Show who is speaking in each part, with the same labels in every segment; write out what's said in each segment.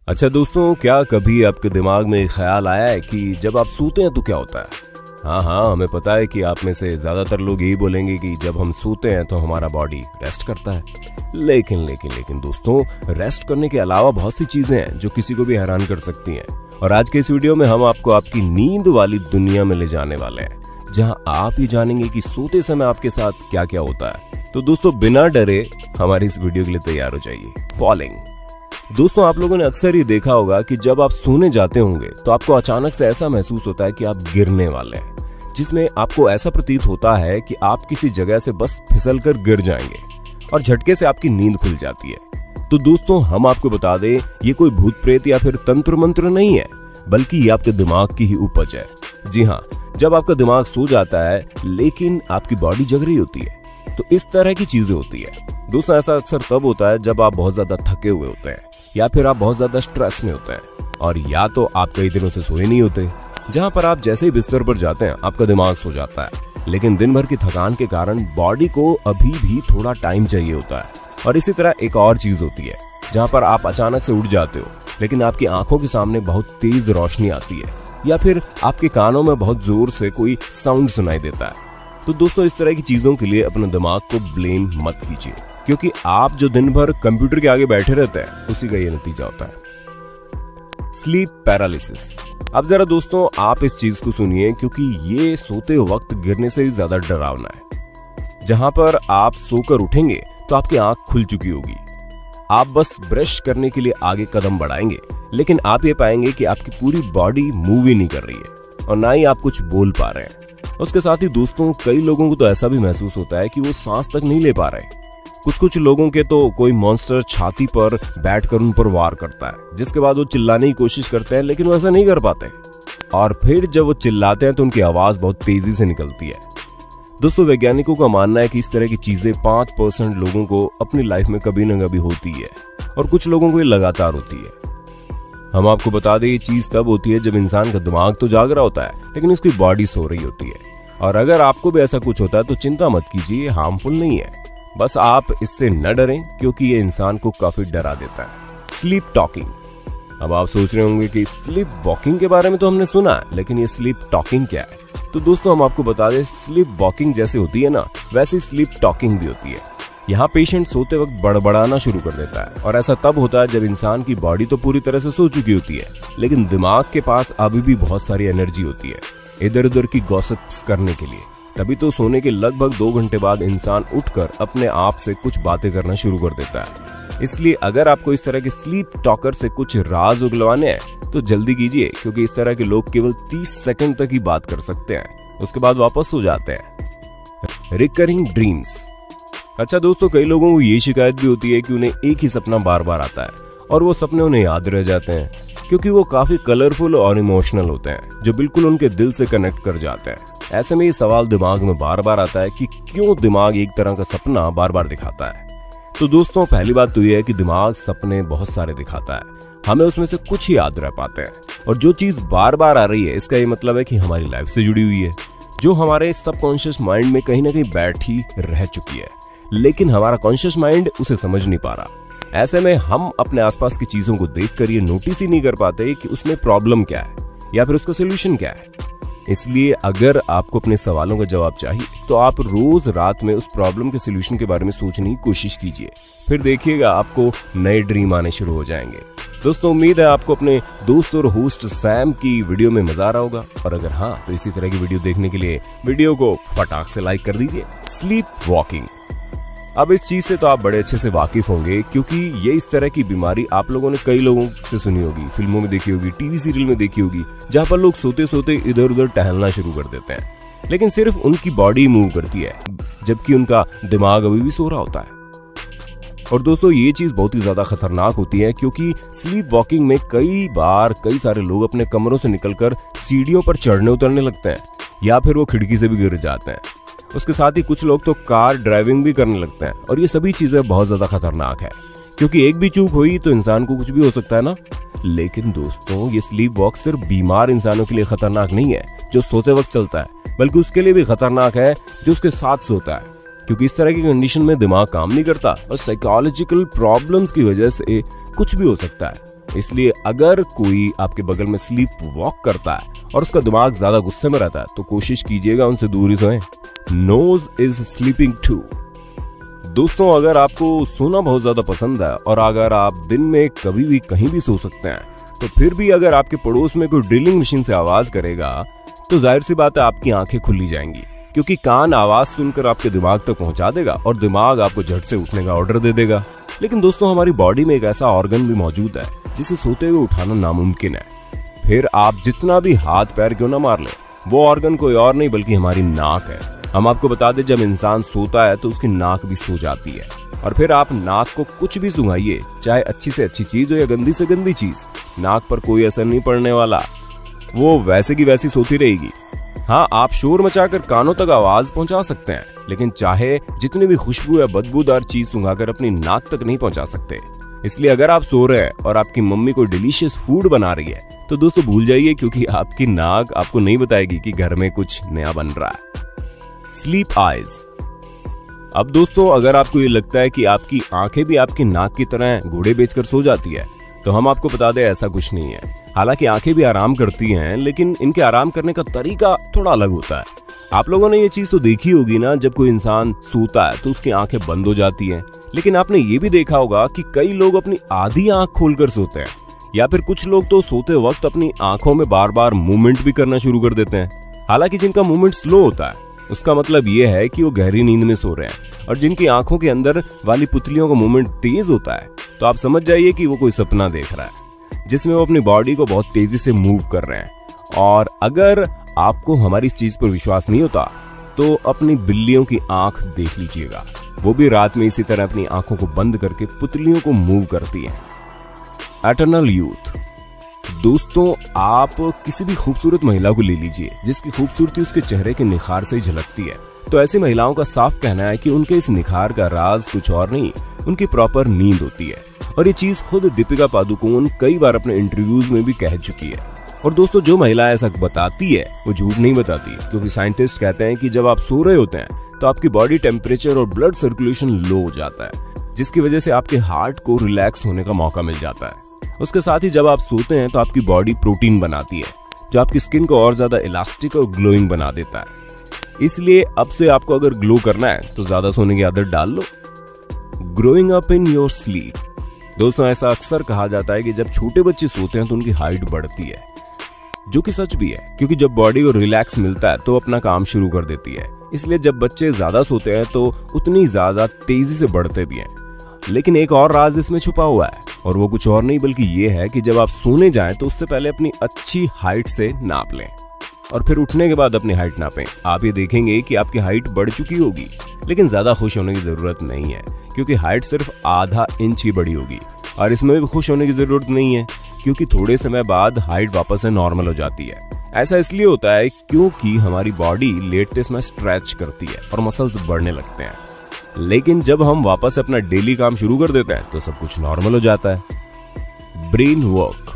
Speaker 1: अच्छा दोस्तों, क्या कभी आपके दिमाग में ख्याल आया है कि जब आप सोते हैं तो क्या होता है? हाँ, हमें पता है कि आप में से ज्यादातर लोग यही बोलेंगे कि जब हम सोते हैं तो हमारा बॉडी रेस्ट करता है। लेकिन दोस्तों, रेस्ट करने के अलावा बहुत सी चीजें हैं जो किसी को भी हैरान कर सकती हैं। और आज के इस वीडियो में हम आपको आपकी नींद वाली दुनिया में ले जाने वाले हैं, जहां आप ये जानेंगे कि सोते समय आपके साथ क्या क्या होता है। तो दोस्तों, बिना डरे हमारी इस वीडियो के लिए तैयार हो जाइए। फॉलिंग। दोस्तों, आप लोगों ने अक्सर ये देखा होगा कि जब आप सोने जाते होंगे तो आपको अचानक से ऐसा महसूस होता है कि आप गिरने वाले हैं, जिसमें आपको ऐसा प्रतीत होता है कि आप किसी जगह से बस फिसलकर गिर जाएंगे और झटके से आपकी नींद खुल जाती है। तो दोस्तों, हम आपको बता दें, ये कोई भूत प्रेत या फिर तंत्र मंत्र नहीं है, बल्कि ये आपके दिमाग की ही उपज है। जी हाँ, जब आपका दिमाग सो जाता है लेकिन आपकी बॉडी जग रही होती है तो इस तरह की चीजें होती है। दोस्तों, ऐसा अक्सर तब होता है जब आप बहुत ज्यादा थके हुए होते हैं, या फिर आप बहुत ज्यादा स्ट्रेस में होते हैं, और या तो आप कई दिनों से सोए नहीं होते, जहां पर आप जैसे ही बिस्तर पर जाते हैं आपका दिमाग सो जाता है, लेकिन दिन भर की थकान के कारण बॉडी को अभी भी थोड़ा टाइम चाहिए होता है। और इसी तरह एक और चीज होती है जहां पर आप अचानक से उठ जाते हो, लेकिन आपकी आंखों के सामने बहुत तेज रोशनी आती है, या फिर आपके कानों में बहुत जोर से कोई साउंड सुनाई देता है। तो दोस्तों, इस तरह की चीजों के लिए अपने दिमाग को ब्लेम मत कीजिए, क्योंकि आप जो दिन भर कंप्यूटर के आगे बैठे रहते हैं उसी का ये नतीजा होता है। Sleep paralysis. अब जरा दोस्तों आप इस चीज को सुनिए, क्योंकि ये सोते वक्त गिरने से भी ज्यादा डरावना है। जहां पर आप सोकर उठेंगे तो आपकी आंख खुल चुकी होगी, आप बस ब्रश करने के लिए आगे कदम बढ़ाएंगे, लेकिन आप ये पाएंगे कि आपकी पूरी बॉडी मूव ही नहीं कर रही है और ना ही आप कुछ बोल पा रहे हैं। उसके साथ ही दोस्तों, कई लोगों को तो ऐसा भी महसूस होता है कि वो सांस तक नहीं ले पा रहे। कुछ लोगों के तो कोई मॉन्स्टर छाती पर बैठकर उन पर वार करता है, जिसके बाद वो चिल्लाने की कोशिश करते हैं, लेकिन वो ऐसा नहीं कर पाते। और फिर जब वो चिल्लाते हैं तो उनकी आवाज बहुत तेजी से निकलती है। दोस्तों, वैज्ञानिकों का मानना है कि इस तरह की चीजें 5% लोगों को अपनी लाइफ में कभी न कभी होती है, और कुछ लोगों को ये लगातार होती है। हम आपको बता दें, ये चीज तब होती है जब इंसान का दिमाग तो जाग रहा होता है, लेकिन उसकी बॉडी सो रही होती है। और अगर आपको भी ऐसा कुछ होता है तो चिंता मत कीजिए, ये हार्मफुल नहीं है। बस आप इससे न डरें, क्योंकि ये इंसान को काफी डरा देता है। Sleep talking. अब आप सोच रहे होंगे कि स्लीप वॉकिंग के बारे में तो हमने सुना है, लेकिन ये स्लीप टॉकिंग क्या है? तो दोस्तों, हम आपको बता दें, स्लीप वॉकिंग जैसे होती है ना, वैसे स्लीप टॉकिंग भी होती है। यहाँ पेशेंट सोते वक्त बड़बड़ाना शुरू कर देता है, और ऐसा तब होता है जब इंसान की बॉडी तो पूरी तरह से सो चुकी होती है, लेकिन दिमाग के पास अभी भी बहुत सारी एनर्जी होती है इधर उधर की गॉसिप्स करने के लिए। तभी तो सोने के लगभग 2 घंटे बाद इंसान उठकर अपने आप से कुछ बातें करना शुरू कर देता है। इसलिए अगर आपको इस तरह के स्लीप टॉकर से कुछ राज उगलवाने हैं तो जल्दी कीजिए, क्योंकि इस तरह के लोग केवल 30 सेकंड तक ही बात कर सकते हैं, उसके बाद वापस सो जाते हैं। Recurring dreams. अच्छा दोस्तों, कई लोगों को ये शिकायत भी होती है कि उन्हें एक ही सपना बार बार आता है, और वो सपने उन्हें याद रह जाते हैं, क्योंकि वो काफी कलरफुल और इमोशनल होते हैं, जो बिल्कुल उनके दिल से कनेक्ट कर जाते हैं। ऐसे में ये सवाल दिमाग में बार बार आता है कि क्यों दिमाग एक तरह का सपना बार बार दिखाता है। तो दोस्तों, पहली बात तो ये है कि दिमाग सपने बहुत सारे दिखाता है, हमें उसमें से कुछ ही याद रह पाते हैं। और जो चीज बार बार आ रही है, इसका ये मतलब है कि हमारी लाइफ से जुड़ी हुई है, जो हमारे सबकॉन्शियस माइंड में कहीं ना कहीं बैठी रह चुकी है, लेकिन हमारा कॉन्शियस माइंड उसे समझ नहीं पा रहा। ऐसे में हम अपने आसपास की चीजों को देखकर ये नोटिस ही नहीं कर पाते कि उसमें प्रॉब्लम क्या है या फिर उसका सोल्यूशन क्या है। इसलिए अगर आपको अपने सवालों का जवाब चाहिए तो आप रोज रात में उस प्रॉब्लम के सोल्यूशन के बारे में सोचने की कोशिश कीजिए, फिर देखिएगा आपको नए ड्रीम आने शुरू हो जाएंगे। दोस्तों, उम्मीद है आपको अपने दोस्त और होस्ट सैम की वीडियो में मजा आ रहा होगा, और अगर हाँ तो इसी तरह की वीडियो देखने के लिए वीडियो को फटाक से लाइक कर दीजिए। Sleep walking. अब इस चीज से तो आप बड़े अच्छे से वाकिफ होंगे, क्योंकि ये इस तरह की बीमारी आप लोगों ने कई लोगों से सुनी होगी, फिल्मों में देखी होगी, टीवी सीरियल में देखी होगी, जहां पर लोग सोते सोते इधर उधर टहलना शुरू कर देते हैं, लेकिन सिर्फ उनकी बॉडी मूव करती है, जबकि उनका दिमाग अभी भी सो रहा होता है। और दोस्तों, ये चीज बहुत ही ज्यादा खतरनाक होती है, क्योंकि स्लीप वॉकिंग में कई बार कई सारे लोग अपने कमरों से निकलकर सीढ़ियों पर चढ़ने उतरने लगते हैं, या फिर वो खिड़की से भी गिर जाते हैं। उसके साथ ही कुछ लोग तो कार ड्राइविंग भी करने लगते हैं, और ये सभी चीजें बहुत ज्यादा खतरनाक है, क्योंकि एक भी चूक हुई तो इंसान को कुछ भी हो सकता है ना। लेकिन दोस्तों, ये स्लीप वॉक सिर्फ बीमार इंसानों के लिए खतरनाक नहीं है जो सोते वक्त चलता है, बल्कि उसके लिए भी खतरनाक है जो उसके साथ सोता है, क्योंकि इस तरह की कंडीशन में दिमाग काम नहीं करता और साइकोलॉजिकल प्रॉब्लम्स की वजह से कुछ भी हो सकता है। इसलिए अगर कोई आपके बगल में स्लीप वॉक करता है और उसका दिमाग ज्यादा गुस्से में रहता है तो कोशिश कीजिएगा उनसे दूर ही सोएं। Nose is sleeping too. दोस्तों, अगर आपको सोना बहुत ज्यादा पसंद है और अगर आप दिन में कभी भी कहीं भी सो सकते हैं, तो फिर भी अगर आपके पड़ोस में कोई ड्रिलिंग मशीन से आवाज करेगा तो जाहिर सी बात है आपकी आंखें खुली जाएंगी, क्योंकि कान आवाज सुनकर आपके दिमाग तक पहुंचा देगा और दिमाग आपको झट से उठने का ऑर्डर दे देगा। लेकिन दोस्तों, हमारी बॉडी में एक ऐसा ऑर्गन भी मौजूद है जिसे सोते हुए उठाना नामुमकिन है। फिर आप जितना भी हाथ पैर क्यों ना मार ले, वो ऑर्गन कोई और नहीं बल्कि हमारी नाक है। हम आपको बता दें, जब इंसान सोता है तो उसकी नाक भी सो जाती है, और फिर आप नाक को कुछ भी सुंघाइए, चाहे अच्छी से अच्छी चीज हो या गंदी से गंदी चीज, नाक पर कोई असर नहीं पड़ने वाला, वो वैसे की वैसी सोती रहेगी। हाँ, आप शोर मचाकर कानों तक आवाज पहुंचा सकते हैं, लेकिन चाहे जितनी भी खुशबू या बदबूदार चीज सुंघाकर अपनी नाक तक नहीं पहुंचा सकते। इसलिए अगर आप सो रहे हैं और आपकी मम्मी कोई डिलीशियस फूड बना रही है तो दोस्तों भूल जाइए, क्योंकि आपकी नाक आपको नहीं बताएगी कि घर में कुछ नया बन रहा है। Sleep eyes. अब दोस्तों, अगर आपको ये लगता है कि आपकी आंखें भी आपकी नाक की तरह घोड़े बेचकर सो जाती है, तो हम आपको बता दें ऐसा कुछ नहीं है। हालांकि आंखें भी आराम करती हैं, लेकिन इनके आराम करने का तरीका थोड़ा अलग होता है। आप लोगों ने ये चीज तो देखी होगी ना, जब कोई इंसान सोता है तो उसकी आंखें बंद हो जाती हैं। लेकिन आपने ये भी देखा होगा कि कई लोग अपनी आधी आंख खोलकर सोते हैं, या फिर कुछ लोग तो सोते वक्त अपनी आंखों में बार बार मूवमेंट भी करना शुरू कर देते हैं। हालांकि जिनका मूवमेंट स्लो होता है उसका मतलब ये है कि वो गहरी नींद में सो रहे हैं, और जिनकी आंखों के अंदर वाली पुतलियों का मूवमेंट तेज होता है तो आप समझ जाइए कि वो कोई सपना देख रहा है जिसमें वो अपनी बॉडी को बहुत तेजी से मूव कर रहे हैं। और अगर आपको हमारी इस चीज पर विश्वास नहीं होता तो अपनी बिल्लियों की आंख देख लीजिएगा, वो भी रात में इसी तरह अपनी आंखों को बंद करके पुतलियों को मूव करती हैं। Eternal youth. दोस्तों, आप किसी भी खूबसूरत महिला को ले लीजिए जिसकी खूबसूरती उसके चेहरे के निखार से ही झलकती है, तो ऐसी महिलाओं का साफ कहना है कि उनके इस निखार का राज कुछ और नहीं, उनकी प्रॉपर नींद होती है। और ये चीज खुद दीपिका पादुकोण कई बार अपने इंटरव्यूज में भी कह चुकी है। और दोस्तों, जो महिला ऐसा बताती है वो झूठ नहीं बताती, क्योंकि साइंटिस्ट कहते हैं कि जब आप सो रहे होते हैं तो आपकी बॉडी टेम्परेचर और ब्लड सर्कुलेशन लो हो जाता है, जिसकी वजह से आपके हार्ट को रिलैक्स होने का मौका मिल जाता है। उसके साथ ही जब आप सोते हैं तो आपकी बॉडी प्रोटीन बनाती है जो आपकी स्किन को और ज्यादा इलास्टिक और ग्लोइंग बना देता है। इसलिए अब से आपको अगर ग्लो करना है तो ज्यादा सोने की आदत डाल लो। Growing up in your sleep. दोस्तों, ऐसा अक्सर कहा जाता है कि जब छोटे बच्चे सोते हैं तो उनकी हाइट बढ़ती है, जो कि सच भी है, क्योंकि जब बॉडी को रिलैक्स मिलता है तो अपना काम शुरू कर देती है। इसलिए जब बच्चे ज्यादा सोते हैं तो उतनी ज्यादा तेजी से बढ़ते भी हैं। लेकिन एक और राज इसमें छुपा हुआ है, और वो कुछ और नहीं बल्कि ये है कि जब आप सोने जाएं तो उससे पहले अपनी अच्छी हाइट से नाप लें, और फिर उठने के बाद अपनी हाइट नापें। आप ये देखेंगे कि आपकी हाइट बढ़ चुकी होगी, लेकिन ज्यादा खुश होने की जरूरत नहीं है, क्योंकि हाइट सिर्फ आधा इंच ही बढ़ी होगी। और इसमें भी खुश होने की जरूरत नहीं है, क्योंकि थोड़े समय बाद हाइट वापस से नॉर्मल हो जाती है। ऐसा इसलिए होता है क्योंकि हमारी बॉडी लेटते समय स्ट्रेच करती है और मसल्स बढ़ने लगते हैं। लेकिन जब हम वापस अपना डेली काम शुरू कर देते हैं तो सब कुछ नॉर्मल हो जाता है। Brain work.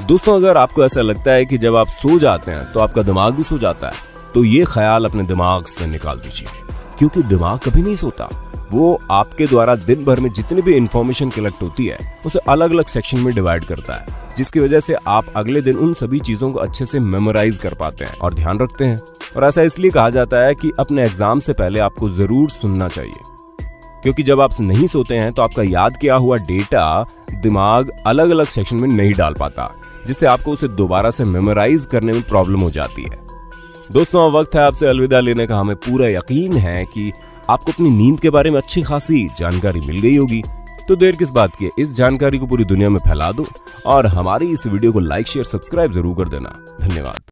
Speaker 1: दोस्तों, अगर आपको ऐसा लगता है कि जब आप सो जाते हैं तो आपका दिमाग भी सो जाता है, तो ये ख्याल अपने दिमाग से निकाल दीजिए, क्योंकि दिमाग कभी नहीं सोता। वो आपके द्वारा दिन भर में जितनी भी इंफॉर्मेशन कलेक्ट होती है उसे अलग अलग सेक्शन में डिवाइड करता है, जिसकी वजह से आप अगले दिन उन सभी चीजों को अच्छे से मेमोराइज कर पाते हैं और ध्यान रखते हैं। और ऐसा इसलिए कहा जाता है कि अपने एग्जाम से पहले आपको जरूर सुनना चाहिए, क्योंकि जब आप नहीं सोते हैं तो आपका याद किया हुआ डेटा दिमाग अलग अलग सेक्शन में नहीं डाल पाता, जिससे आपको उसे दोबारा से मेमोराइज करने में प्रॉब्लम हो जाती है। दोस्तों, अब वक्त है आपसे अलविदा लेने का। हमें पूरा यकीन है कि आपको अपनी नींद के बारे में अच्छी खासी जानकारी मिल गई होगी, तो देर किस बात की, इस जानकारी को पूरी दुनिया में फैला दो और हमारी इस वीडियो को लाइक शेयर सब्सक्राइब जरूर कर देना। धन्यवाद।